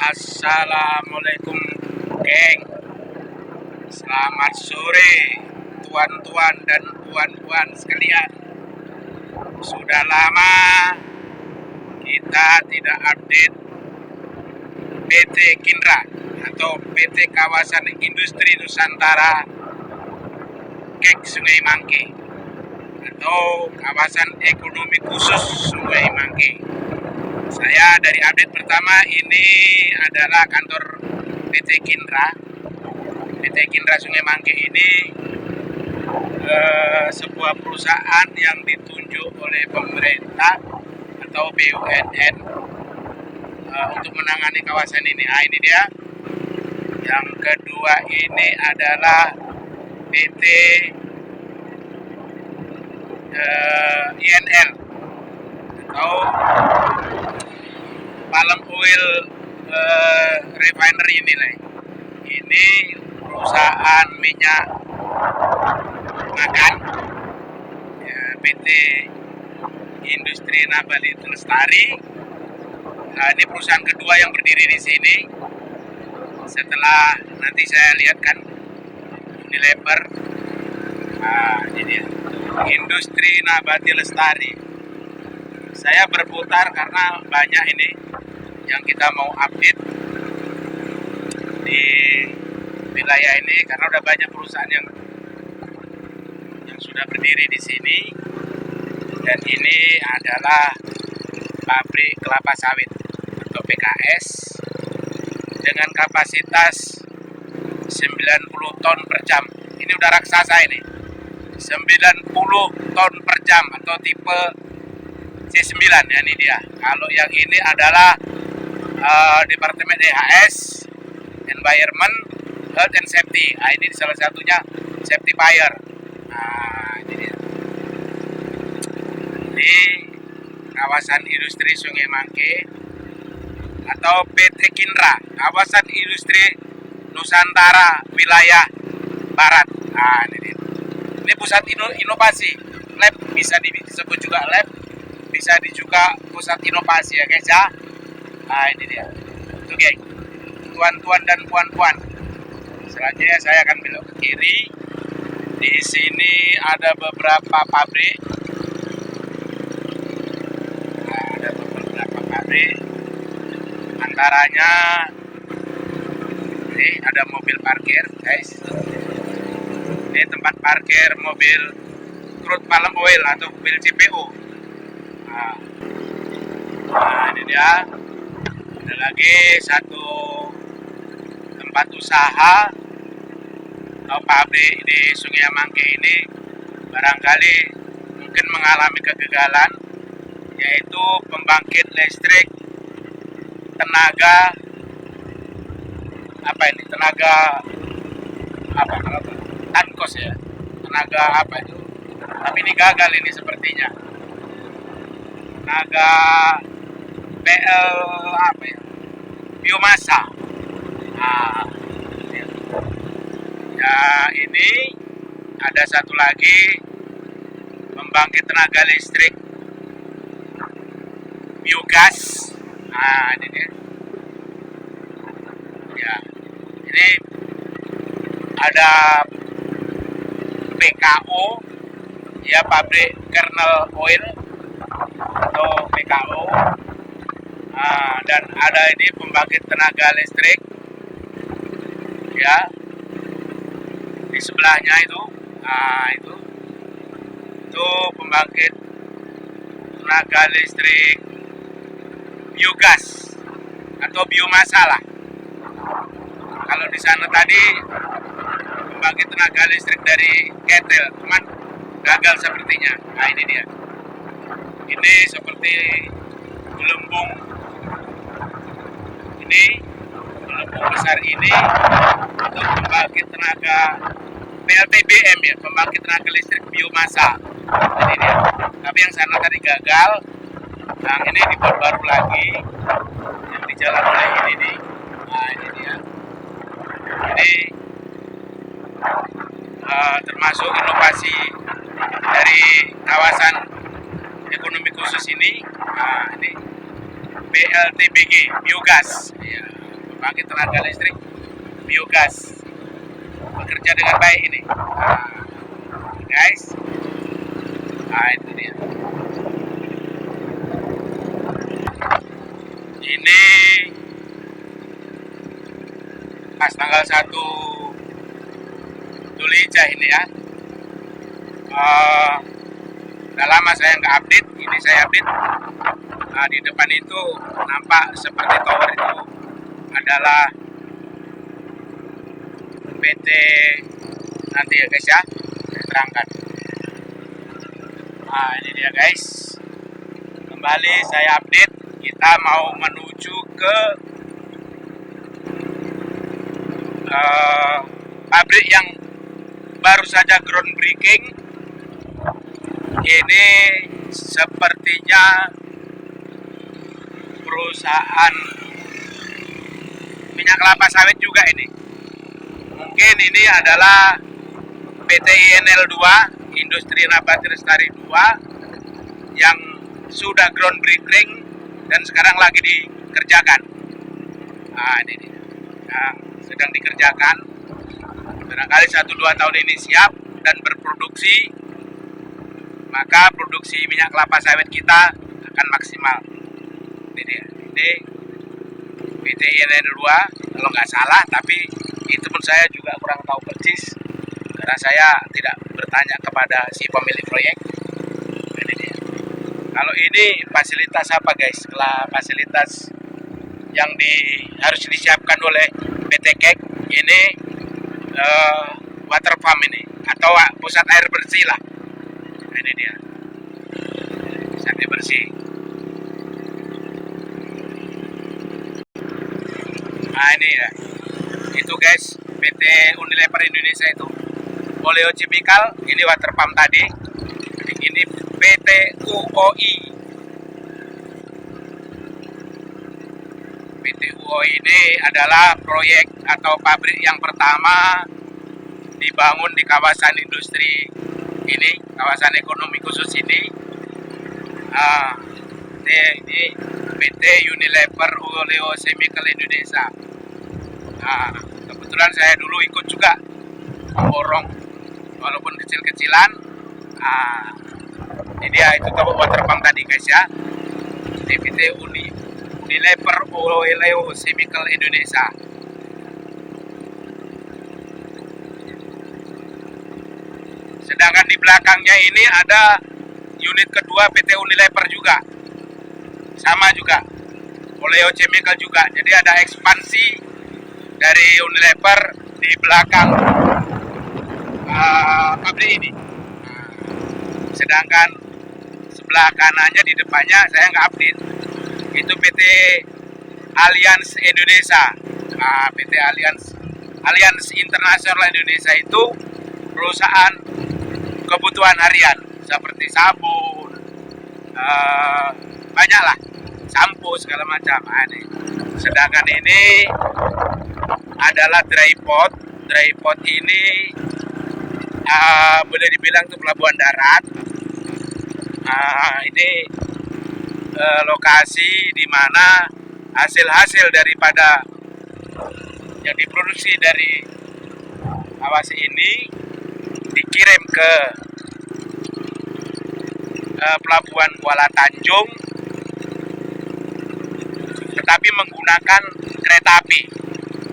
Assalamualaikum, geng. Selamat sore, tuan-tuan dan puan-puan sekalian. Sudah lama kita tidak update PT Kindra atau PT Kawasan Industri Nusantara KEK Sungai Mangke atau Kawasan Ekonomi Khusus Sungai Mangke. Saya dari update pertama, ini adalah kantor PT Kindra. PT Kindra Sungai Mangke ini sebuah perusahaan yang ditunjuk oleh pemerintah atau BUMN untuk menangani kawasan ini. Nah, ini dia. Yang kedua ini adalah PT INL atau Palm Oil Refinery nilai. Ini perusahaan minyak makan PT Industri Nabati Lestari. Nah, ini perusahaan kedua yang berdiri di sini. Setelah nanti saya lihat kan Unilever. Nah, ini dia. Industri Nabati Lestari. Saya berputar karena banyak ini yang kita mau update di wilayah ini, karena udah banyak perusahaan yang sudah berdiri di sini. Dan ini adalah pabrik kelapa sawit atau PKS dengan kapasitas 90 ton per jam. Ini udah raksasa ini. 90 ton per jam atau tipe C9 ya, ini dia. Kalau yang ini adalah Departemen EHS, Environment, Health and Safety. Nah, ini salah satunya Safety Fire. Nah, ini dia. Ini kawasan industri Sungai Mangke atau PT Kindra, kawasan industri Nusantara wilayah Barat. Nah, ini dia. Ini pusat inovasi, lab, bisa disebut juga lab, bisa juga pusat inovasi ya guys ya. Nah, ini dia. Itu geng, tuan-tuan dan puan-puan. Selanjutnya saya akan belok ke kiri. Di sini ada beberapa pabrik. Nah, ada beberapa pabrik. Antaranya ini ada mobil parkir, guys. Ini tempat parkir mobil crude palm oil atau mobil CPO. Nah, ini dia. Ada lagi satu tempat usaha atau pabrik di Sungai Mangke ini barangkali mungkin mengalami kegagalan, yaitu pembangkit listrik tenaga tankos ya, tenaga apa itu, tapi ini gagal ini sepertinya. Tenaga PL biomasa. Nah, ya, ini ada satu lagi pembangkit tenaga listrik biogas. Nah, ini dia. Ya, ini ada PKO ya, pabrik kernel oil atau PKO. Nah, dan ada ini pembangkit tenaga listrik ya di sebelahnya itu. Nah, itu pembangkit tenaga listrik biogas atau biomasa lah. Kalau di sana tadi pembangkit tenaga listrik dari ketel, cuman gagal sepertinya. Nah, ini dia. Ini seperti gelembung. Ini gelembung besar ini untuk pembangkit tenaga PLTBM ya, pembangkit tenaga listrik biomasa. Ini dia. Tapi yang sana tadi gagal. Yang ini dibuat baru lagi, yang di jalan oleh ini nih. Nah, ini dia. Ini termasuk inovasi dari kawasan ekonomi khusus ini. Nah, ini PLTBG biogas, ya, pembangkit tenaga listrik biogas, bekerja dengan baik ini. Nah, guys, nah itu dia. Ini pas tanggal 1 Dzulhijjah ini ya. Udah lama saya nggak update, ini saya update. Nah, di depan itu nampak seperti tower itu adalah PT nanti ya guys ya, saya terangkan. Nah ini dia guys, kembali saya update, kita mau menuju ke pabrik yang baru saja groundbreaking. Ini sepertinya perusahaan minyak kelapa sawit juga ini. Mungkin ini adalah PT INL 2, Industri Nabati Lestari 2, yang sudah groundbreaking dan sekarang lagi dikerjakan. Nah ini dia, yang sedang dikerjakan. Barangkali 1-2 tahun ini siap dan berproduksi, maka produksi minyak kelapa sawit kita akan maksimal. Ini dia, ini PT INL 2 kalau nggak salah, tapi itu pun saya juga kurang tahu persis karena saya tidak bertanya kepada si pemilik proyek. Ini dia. Kalau ini fasilitas apa guys? Fasilitas yang harus disiapkan oleh PT KEK ini, water pump ini, atau pusat air bersih lah. Ini dia, pusat air bersih. Nah ini ya, itu guys, PT Unilever Indonesia itu Oleochemical, ini water pump tadi. Ini PT UOI. PT UOI ini adalah proyek atau pabrik yang pertama dibangun di kawasan industri ini, kawasan ekonomi khusus ini. Ini PT Unilever Oleochemical Indonesia. Nah, kebetulan saya dulu ikut juga memborong, walaupun kecil-kecilan. Ini dia, itu water pump tadi guys ya. PT Unilever Oleochemical Indonesia. Sedangkan di belakangnya ini ada unit kedua PT Unilever juga, sama juga Oleochemical juga. Jadi ada ekspansi dari Unilever di belakang pabrik ini. Sedangkan sebelah kanannya, di depannya saya nggak update, itu PT Alliance Indonesia. PT Alliance International Indonesia itu perusahaan kebutuhan harian seperti sabun, banyak lah, sampo segala macam. Sedangkan ini adalah dry pot. Dry pot ini boleh dibilang itu pelabuhan darat. Ini lokasi di mana hasil-hasil daripada yang diproduksi dari kawasan ini dikirim ke pelabuhan Kuala Tanjung, tetapi menggunakan kereta api.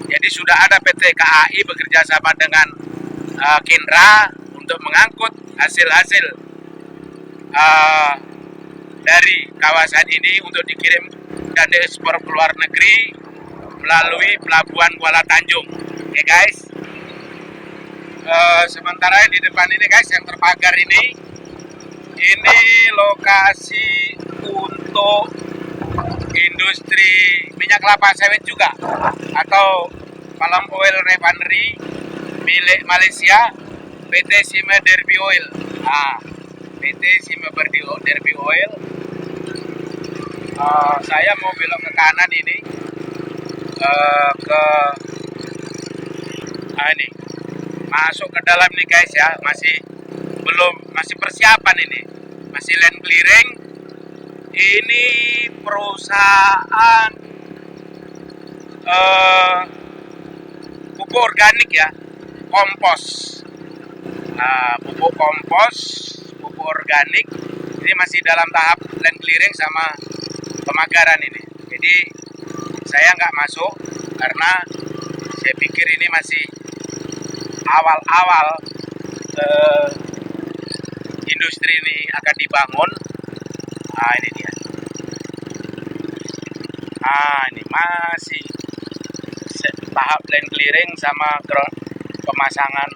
Jadi sudah ada PT KAI bekerja sama dengan Kindra untuk mengangkut hasil-hasil dari kawasan ini untuk dikirim dan diekspor ke luar negeri melalui pelabuhan Kuala Tanjung. Oke guys, sementara di depan ini guys, yang terpagar ini lokasi untuk industri minyak kelapa sawit juga, atau Palm Oil Refinery milik Malaysia, PT Sime Derby Oil. PT Sime Derby Oil. Saya mau belok ke kanan ini, ini masuk ke dalam nih guys ya, masih persiapan ini, masih land clearing. Ini perusahaan pupuk organik ya, kompos. Pupuk kompos, pupuk organik. Ini masih dalam tahap land clearing sama pemagaran ini. Jadi saya nggak masuk karena saya pikir ini masih awal-awal industri ini akan dibangun. Ini dia. Ini masih tahap land clearing sama pemasangan.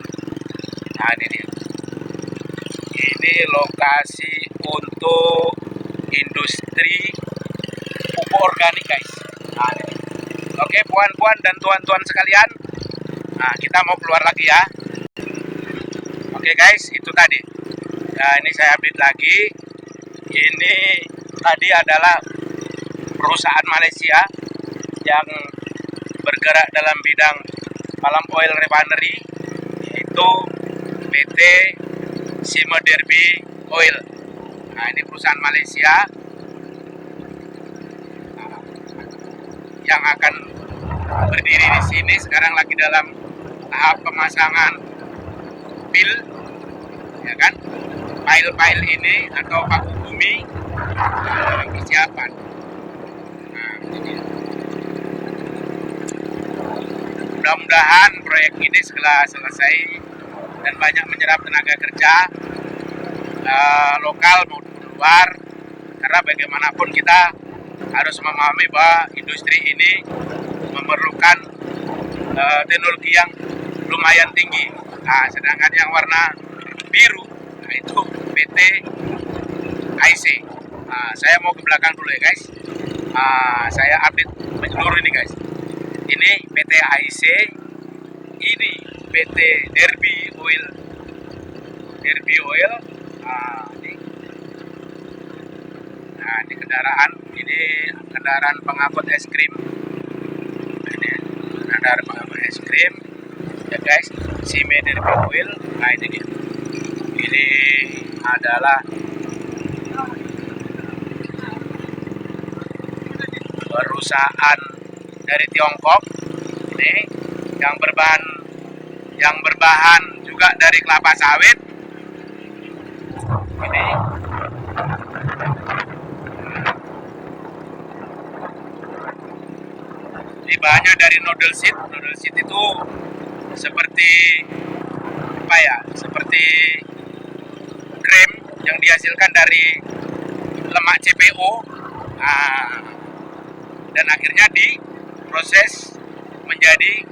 Ini dia. Ini lokasi untuk industri pupuk organik guys. Ini. Oke puan-puan dan tuan-tuan sekalian, kita mau keluar lagi ya. Oke guys, itu tadi. Ini saya update lagi. Ini tadi adalah perusahaan Malaysia yang bergerak dalam bidang palm oil refinery, yaitu PT Sime Derby Oil. Ini perusahaan Malaysia yang akan berdiri di sini. Sekarang lagi dalam tahap pemasangan pil, ya kan? Pile-pile ini atau paku bumi persiapan. Ini. Mudah-mudahan proyek ini segera selesai dan banyak menyerap tenaga kerja lokal maupun luar, karena bagaimanapun kita harus memahami bahwa industri ini memerlukan teknologi yang lumayan tinggi. Sedangkan yang warna biru itu PT IC. Saya mau ke belakang dulu ya guys. Saya update menyeluruh ini guys. Ini PT IC, ini PT Derby Oil. Derby Oil. Ini kendaraan, ini kendaraan pengangkut es krim. Ini kendaraan pengangkut es krim. Ya guys, Sime Derby Oil. Ini dia. Ini adalah perusahaan dari Tiongkok ini yang berbahan juga dari kelapa sawit. Ini bahannya dari noodle seed. Noodle seed itu seperti apa ya? Seperti krem yang dihasilkan dari lemak CPO. Dan akhirnya diproses menjadi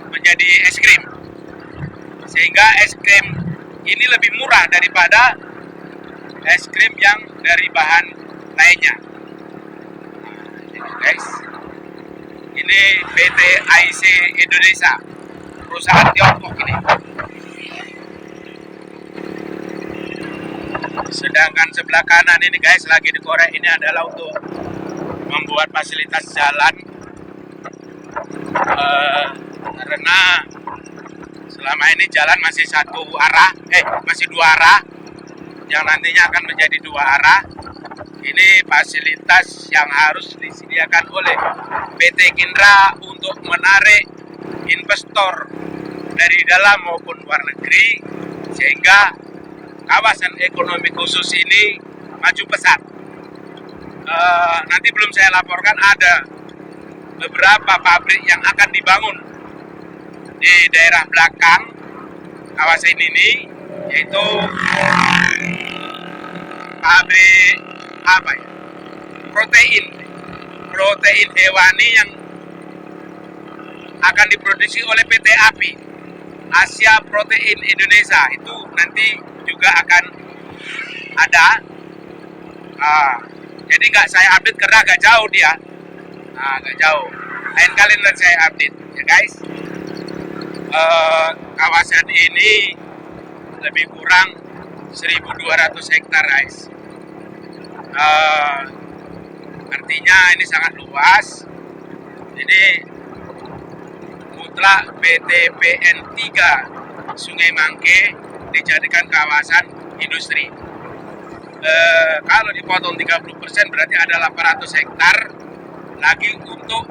menjadi es krim, sehingga es krim ini lebih murah daripada es krim yang dari bahan lainnya. Ini guys, ini PT IC Indonesia, perusahaan Tiongkok ini. Sedangkan sebelah kanan ini guys lagi dikorek, ini adalah untuk membuat fasilitas jalan, karena selama ini jalan masih masih dua arah, yang nantinya akan menjadi dua arah. Ini fasilitas yang harus disediakan oleh PT Kindra untuk menarik investor dari dalam maupun luar negeri, sehingga kawasan ekonomi khusus ini maju pesat. Nanti belum saya laporkan, ada beberapa pabrik yang akan dibangun di daerah belakang kawasan ini, yaitu pabrik protein hewani yang akan diproduksi oleh PT API, Asia Protein Indonesia. Itu nanti juga akan ada. Jadi nggak saya update karena agak jauh dia. Agak jauh. Lain kali nanti saya update ya guys. Kawasan ini lebih kurang 1.200 hektar guys. Artinya ini sangat luas. Ini mutlak PT PN3 Sungai Mangke dijadikan kawasan industri. Kalau dipotong 30% berarti ada 800 hektar lagi untuk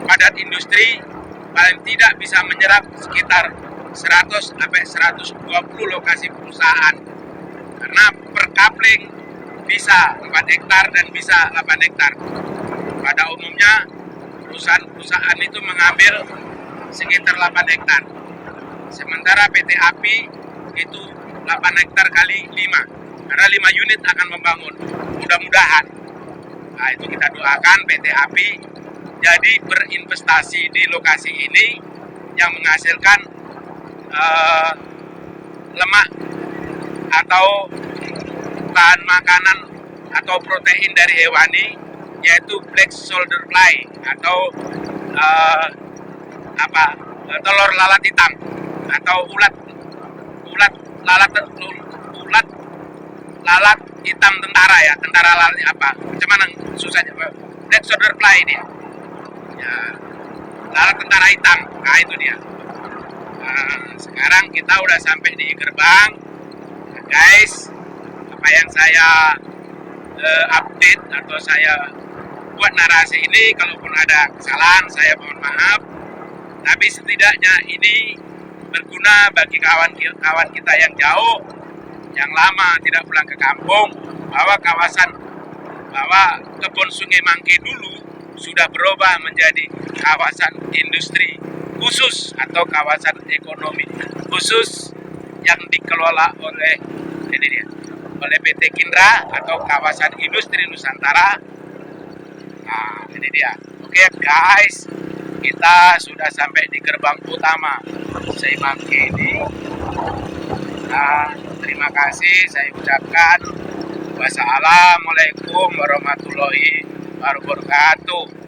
padat industri, paling tidak bisa menyerap sekitar 100 sampai 120 lokasi perusahaan. Karena per kapling bisa 4 hektar dan bisa 8 hektar. Pada umumnya perusahaan-perusahaan itu mengambil sekitar 8 hektar. Sementara PT API itu 8 hektar kali 5. Karena 5 unit akan membangun. Mudah-mudahan. Nah, itu kita doakan PT API jadi berinvestasi di lokasi ini yang menghasilkan lemak atau bahan makanan atau protein dari hewani, yaitu black soldier fly atau telur lalat hitam atau ulat lalat hitam tentara ya, tentara lalat macam mana susahnya, black soldier fly dia ya, lalat tentara hitam. Nah itu dia. Sekarang kita udah sampai di gerbang, nah, guys. Apa yang saya update atau saya buat narasi ini, kalaupun ada kesalahan saya mohon maaf, tapi setidaknya ini berguna bagi kawan-kawan kita yang jauh, yang lama tidak pulang ke kampung, bahwa kebun Sungai Mangke dulu sudah berubah menjadi kawasan industri khusus atau kawasan ekonomi khusus yang dikelola oleh PT Kindra atau kawasan industri Nusantara. Nah, ini dia. Oke guys, kita sudah sampai di gerbang utama Sungai Mangke ini. Nah, terima kasih saya ucapkan. Wassalamualaikum warahmatullahi wabarakatuh.